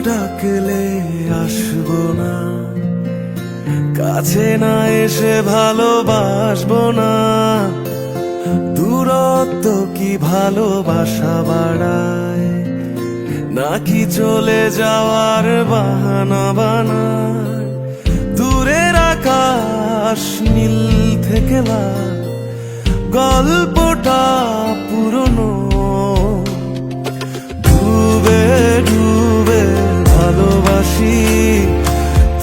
ডাকলে আসবো না, কাছে না এসে ভালোবাসবো না। দূরত্ব কি ভালোবাসা বাড়ায়, নাকি চলে যাওয়ার বাহানা বানায়? দূরের আকাশ নীল থেকে লাল, গল্পটা পুরনো। ডুবে ডুবে ভালোবাসি,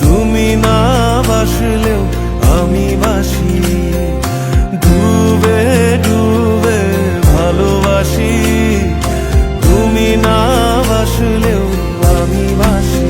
তুমি না বাসলেও আমি বাসি। ডুবে ডুবে ভালোবাসি, তুমি না বাসলেও আমি বাসি।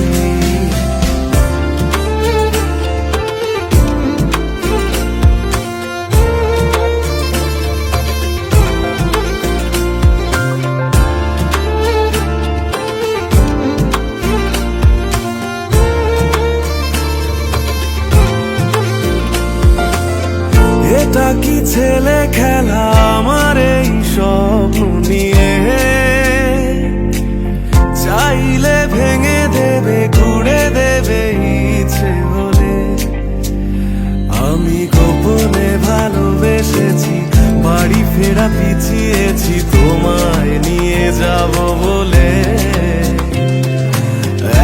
এটা কি ছেলে খেলা আমার এই স্বপ্ন নিয়ে? চাইলে ভেঙে দেবে, ঘুরে দেবে ইচ্ছে হলে। আমি গোপনে ভালোবেসেছি, বাড়ি ফেরা পিছিয়েছি তোমায় নিয়ে যাব বলে।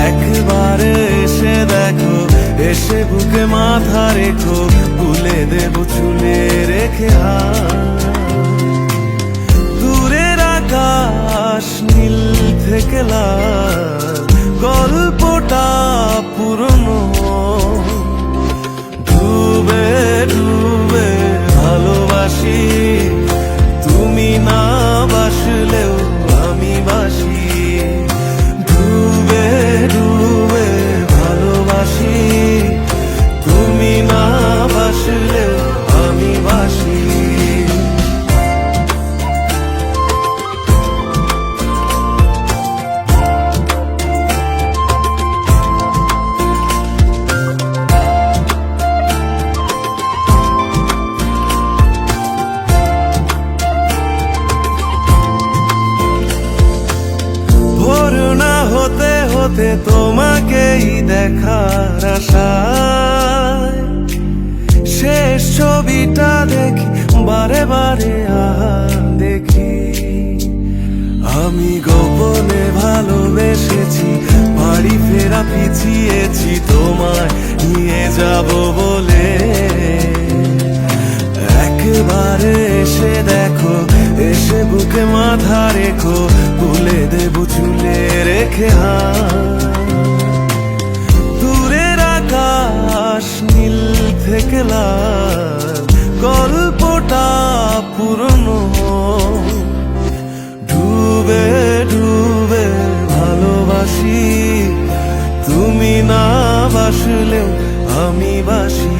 একবার এসে দেখো, এসে বুকে মাথা রেখো, তুলে দেব চুলে রেখে হাত। দূরের আকাশ নীল থেকে লাল, গল্পটা পুরনো। ডুবে ডুবে ভালোবাসি, তুমি না বাসলেও আমি বাসি। ডুবে ডুবে ভালোবাসি, তুমি না বাসলেও আমি বাসি। ভোর না হতে হতে তোমাকেই দেখার আশায়, শেষ ছবিটা দেখি বারে বারে দেখি। আমি গোপনে ভালোবেসেছি, বাড়ি ফেরা পিছিয়েছি তোমায় নিয়ে যাব বলে। একবারে এসে দেখো, এসে বুকে মাথা রেখো, তুলে দেব চুলে রেখে হাত। দূরের আকাশ নীল থেকে লাল, গল্পটা পুরনো। ডুবে ডুবে ভালোবাসি, তুমি না বাসলেও আমি বাসি।